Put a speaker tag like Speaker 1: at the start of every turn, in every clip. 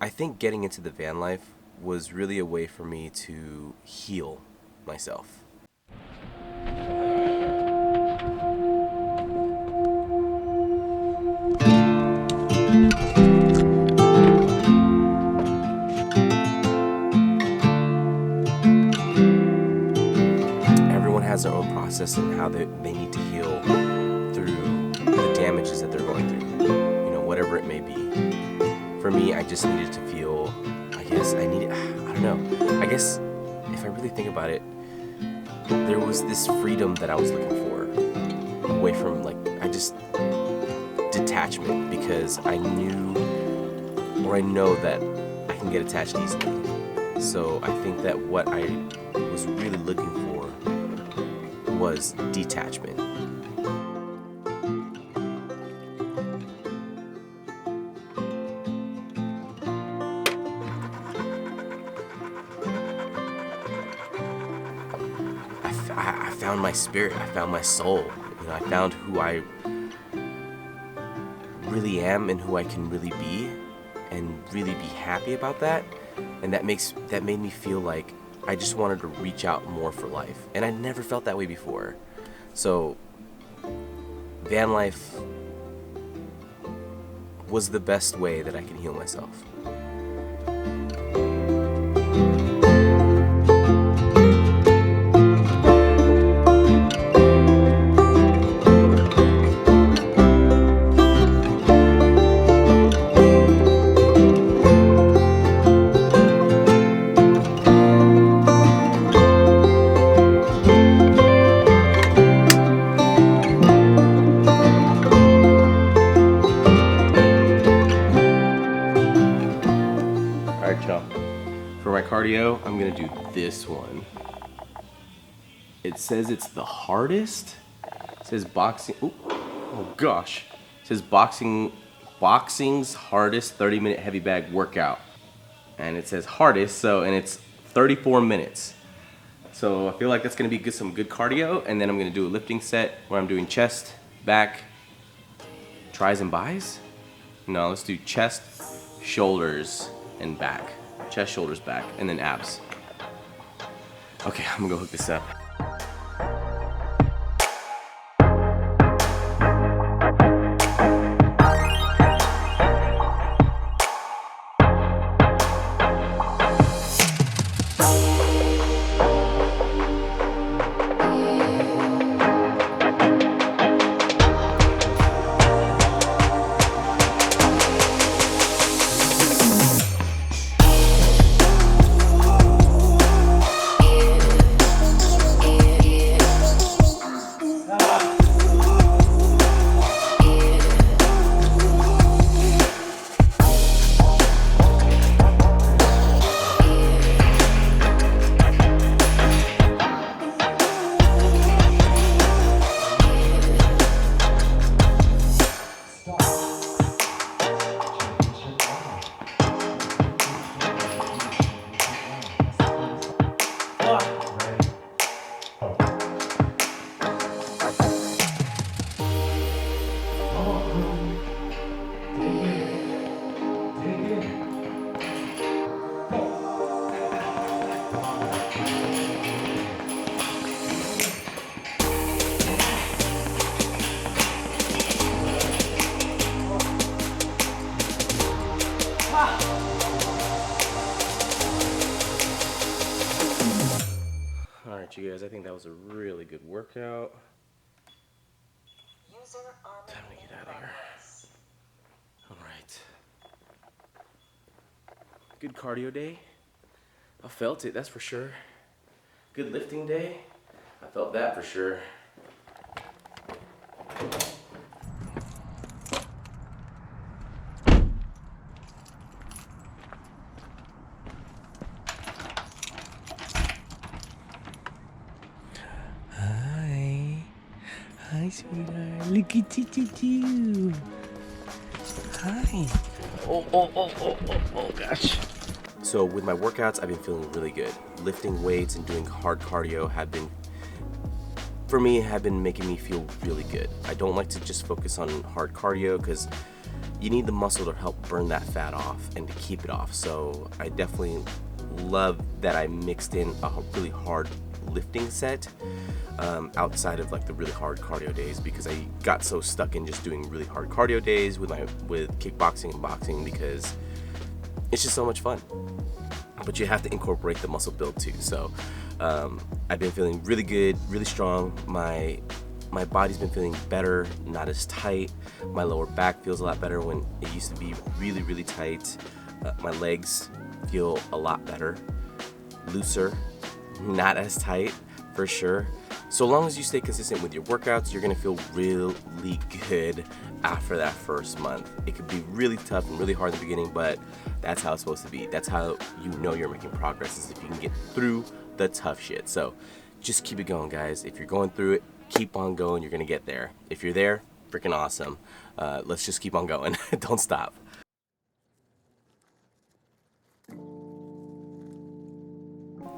Speaker 1: I think getting into the van life was really a way for me to heal myself. Everyone has their own process and how they need to heal through the damages that they're going through, whatever it may be. For me, I just needed to feel, I don't know, I guess if I really think about it, there was this freedom that I was looking for, away from detachment, because I know that I can get attached easily. So I think that what I was really looking for was detachment. I found my spirit, I found my soul, I found who I really am and who I can really be, and really be happy about that. And that made me feel like I just wanted to reach out more for life, and I never felt that way before. So van life was the best way that I can heal myself. Alright, y'all. For my cardio, I'm gonna do this one. It says it's the hardest. It says boxing. Oh gosh. It says boxing's hardest 30-minute heavy bag workout. And it says hardest, and it's 34 minutes. So I feel like that's gonna be some good cardio, and then I'm gonna do a lifting set where I'm doing chest, back, tris and bis. No, let's do chest, shoulders, and back. Chest, shoulders, back, and then abs. Okay, I'm gonna go hook this up. Alright, you guys, I think that was a really good workout. Time to get out of here. Alright. Good cardio day. I felt it, that's for sure. Good lifting day. I felt that for sure. Hi, sweetheart. Look at you. Hi. Oh, gosh. So with my workouts, I've been feeling really good. Lifting weights and doing hard cardio have been making me feel really good. I don't like to just focus on hard cardio because you need the muscle to help burn that fat off and to keep it off. So I definitely love that I mixed in a really hard lifting set outside of like the really hard cardio days, because I got so stuck in just doing really hard cardio days with kickboxing and boxing, because it's just so much fun. But you have to incorporate the muscle build too. So I've been feeling really good, really strong. My body's been feeling better, not as tight. My lower back feels a lot better when it used to be really, really tight. My legs feel a lot better, looser, not as tight for sure. So long as you stay consistent with your workouts, you're gonna feel really good after that first month. It could be really tough and really hard in the beginning, but that's how it's supposed to be. That's how you know you're making progress, is if you can get through the tough shit. So just keep it going, guys. If you're going through it, keep on going. You're gonna get there. If you're there, freaking awesome. Let's just keep on going. Don't stop.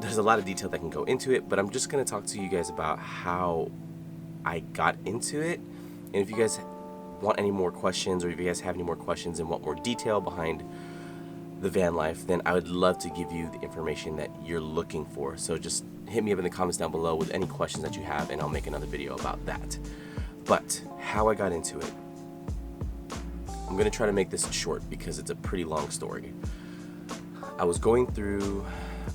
Speaker 1: There's a lot of detail that can go into it, but I'm just going to talk to you guys about how I got into it. And if you guys want any more questions, or if you guys have any more questions and want more detail behind the van life, then I would love to give you the information that you're looking for. So just hit me up in the comments down below with any questions that you have, and I'll make another video about that. But how I got into it, I'm going to try to make this short because it's a pretty long story.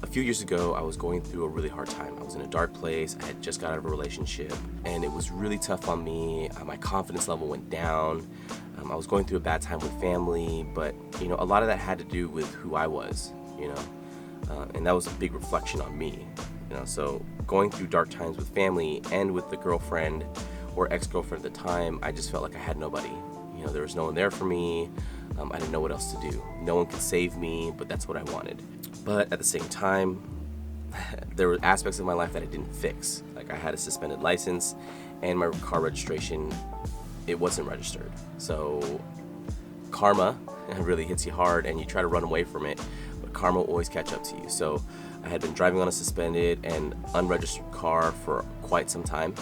Speaker 1: A few years ago, I was going through a really hard time. I was in a dark place. I had just got out of a relationship, and it was really tough on me. My confidence level went down. I was going through a bad time with family, but a lot of that had to do with who I was, and that was a big reflection on me. So going through dark times with family and with the girlfriend or ex-girlfriend at the time, I just felt like I had nobody. There was no one there for me. I didn't know what else to do. No one could save me, but that's what I wanted. But at the same time, there were aspects of my life that I didn't fix. Like, I had a suspended license, and my car registration, it wasn't registered. So karma really hits you hard, and you try to run away from it, but karma will always catch up to you. So I had been driving on a suspended and unregistered car for quite some time,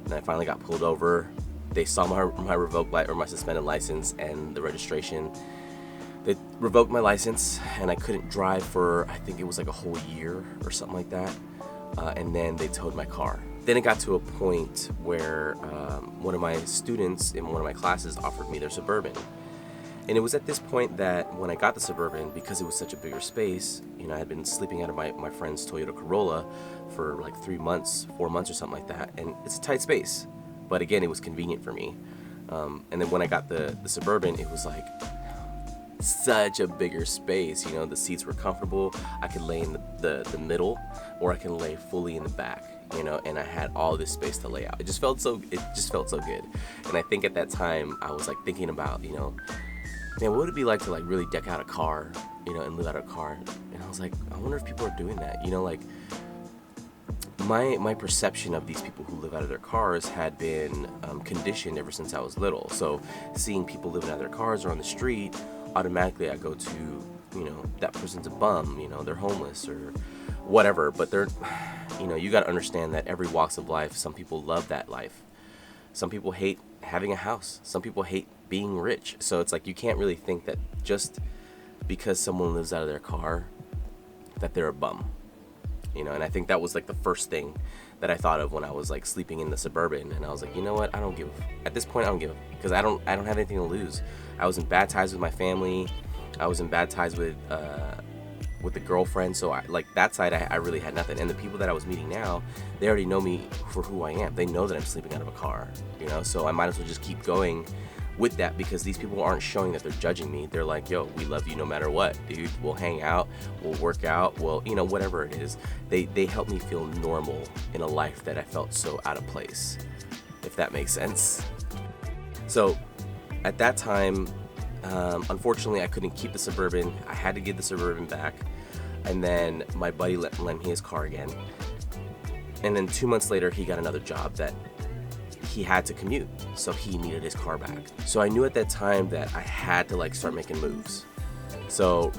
Speaker 1: and I finally got pulled over. They saw my suspended license and the registration. They revoked my license, and I couldn't drive for, I think it was like a whole year or something like that. And then they towed my car. Then it got to a point where one of my students in one of my classes offered me their Suburban. And it was at this point that when I got the Suburban, because it was such a bigger space, I had been sleeping out of my friend's Toyota Corolla for like 4 months or something like that. And it's a tight space, but again, it was convenient for me. And then when I got the Suburban, it was like such a bigger space. The seats were comfortable. I could lay in the middle, or I can lay fully in the back, and I had all this space to lay out. It just felt so good. And I think at that time I was like thinking about, man, what would it be like to like really deck out a car, and live out of a car? And I was like, I wonder if people are doing that. Like my perception of these people who live out of their cars had been conditioned ever since I was little. So seeing people living out of their cars or on the street, automatically I go to, that person's a bum, they're homeless or whatever. But they're, you got to understand that every walks of life, some people love that life. Some people hate having a house. Some people hate being rich. So it's like, you can't really think that just because someone lives out of their car that they're a bum. And I think that was like the first thing that I thought of when I was like sleeping in the Suburban, and I was like, what? At this point, I don't give, because I don't have anything to lose. I was in bad ties with my family. I was in bad ties with the girlfriend. So that side, I really had nothing. And the people that I was meeting now, they already know me for who I am. They know that I'm sleeping out of a car, so I might as well just keep going with that, because these people aren't showing that they're judging me. They're like, yo, we love you no matter what, dude. We'll hang out, we'll work out, whatever it is. They help me feel normal in a life that I felt so out of place, if that makes sense. So at that time, unfortunately, I couldn't keep the Suburban. I had to give the Suburban back, and then my buddy lent me his car again. And then 2 months later, he got another job that he had to commute, so he needed his car back. So I knew at that time that I had to like start making moves. So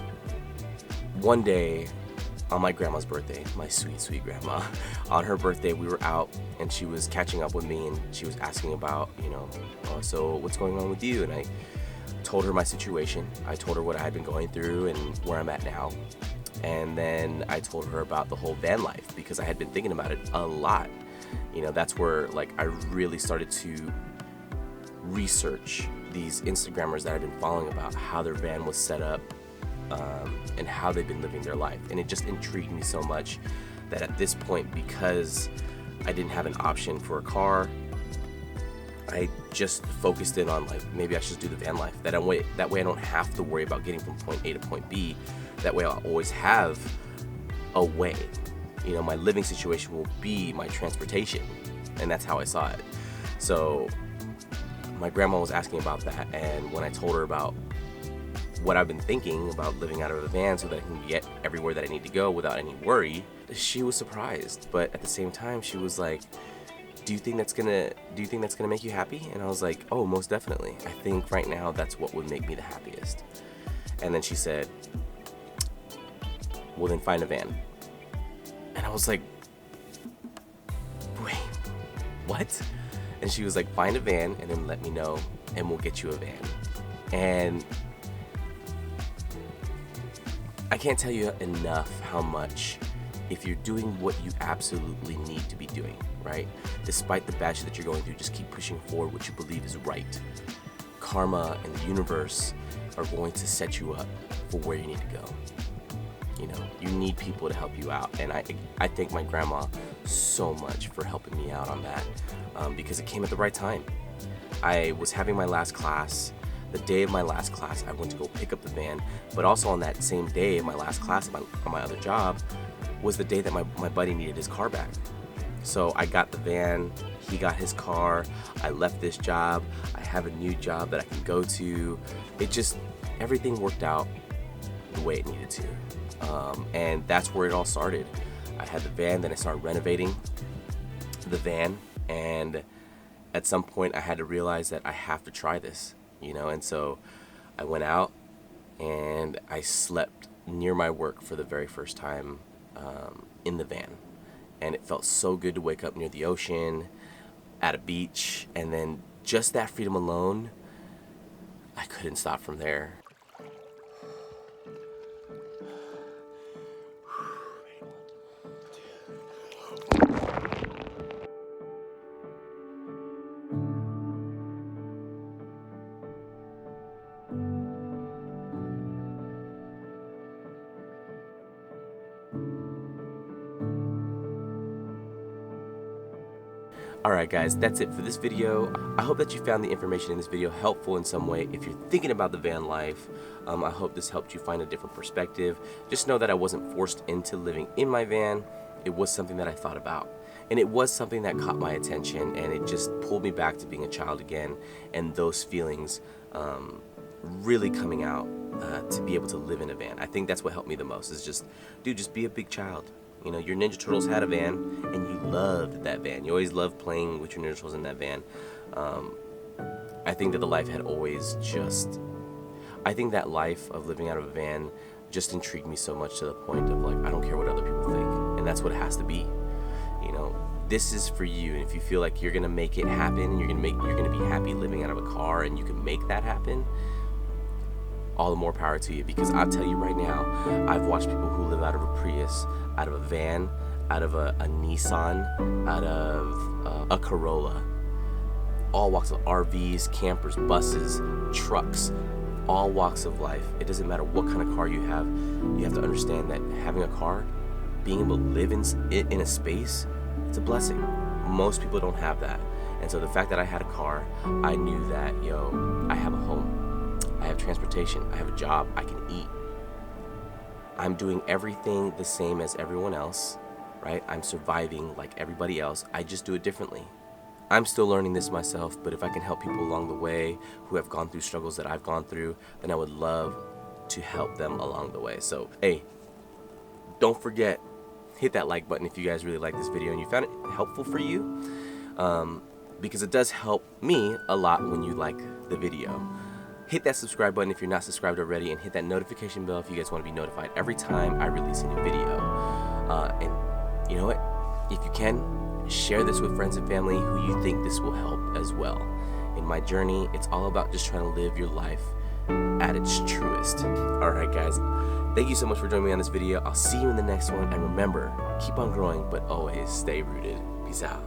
Speaker 1: one day on my grandma's birthday, my sweet grandma, on her birthday, we were out and she was catching up with me, and she was asking about, so what's going on with you? And I told her my situation. I told her what I had been going through and where I'm at now. And then I told her about the whole van life because I had been thinking about it a lot. You know, that's where like I really started to research these Instagrammers that I've been following about how their van was set up and how they've been living their life. And it just intrigued me so much that at this point, because I didn't have an option for a car, I just focused in on like, maybe I should do the van life. That way I don't have to worry about getting from point A to point B. That way I'll always have a way. You know, my living situation will be my transportation. And that's how I saw it. So my grandma was asking about that, and when I told her about what I've been thinking about living out of a van so that I can get everywhere that I need to go without any worry, she was surprised. But at the same time, she was like, do you think that's gonna make you happy? And I was like, oh, most definitely. I think right now that's what would make me the happiest. And then she said, well, then find a van. And I was like, wait, what? And she was like, find a van and then let me know and we'll get you a van. And I can't tell you enough how much, if you're doing what you absolutely need to be doing, right? Despite the bad shit that you're going through, just keep pushing forward what you believe is right. Karma and the universe are going to set you up for where you need to go. You know, you need people to help you out. And I thank my grandma so much for helping me out on that because it came at the right time. I was having my last class. The day of my last class, I went to go pick up the van, but also on that same day of my last class on my other job was the day that my buddy needed his car back. So I got the van, he got his car, I left this job, I have a new job that I can go to. Everything worked out the way it needed to. And that's where it all started. I had the van, then I started renovating the van, and at some point I had to realize that I have to try this, you know, and so I went out and I slept near my work for the very first time in the van. And it felt so good to wake up near the ocean, at a beach, and then just that freedom alone, I couldn't stop from there. Alright guys, that's it for this video. I hope that you found the information in this video helpful in some way. If you're thinking about the van life, I hope this helped you find a different perspective. Just know that I wasn't forced into living in my van. It was something that I thought about. And it was something that caught my attention, and it just pulled me back to being a child again, and those feelings really coming out to be able to live in a van. I think that's what helped me the most, is just, dude, just be a big child. You know, your Ninja Turtles had a van, and you loved that van. You always loved playing with your Ninja Turtles in that van. I think that the life had always just... I think that life of living out of a van just intrigued me so much to the point of, like, I don't care what other people think. And that's what it has to be. You know, this is for you. And if you feel like you're going to make it happen, you're going to be happy living out of a car, and you can make that happen, all the more power to you. Because I'll tell you right now, I've watched people who live out of a Prius, out of a van, out of a Nissan, out of a Corolla, all walks of RVs, campers, buses, trucks, all walks of life. It doesn't matter what kind of car you have to understand that having a car, being able to live in a space, it's a blessing. Most people don't have that. And so the fact that I had a car, I knew that, yo, I have a home, I have transportation, I have a job, I can eat. I'm doing everything the same as everyone else, right? I'm surviving like everybody else. I just do it differently. I'm still learning this myself, but if I can help people along the way who have gone through struggles that I've gone through, then I would love to help them along the way. So, hey, don't forget, hit that like button if you guys really like this video and you found it helpful for you, because it does help me a lot when you like the video. Hit that subscribe button if you're not subscribed already, and hit that notification bell if you guys want to be notified every time I release a new video. And you know what? If you can, share this with friends and family who you think this will help as well. In my journey, it's all about just trying to live your life at its truest. Alright guys, thank you so much for joining me on this video. I'll see you in the next one, and remember, keep on growing, but always stay rooted. Peace out.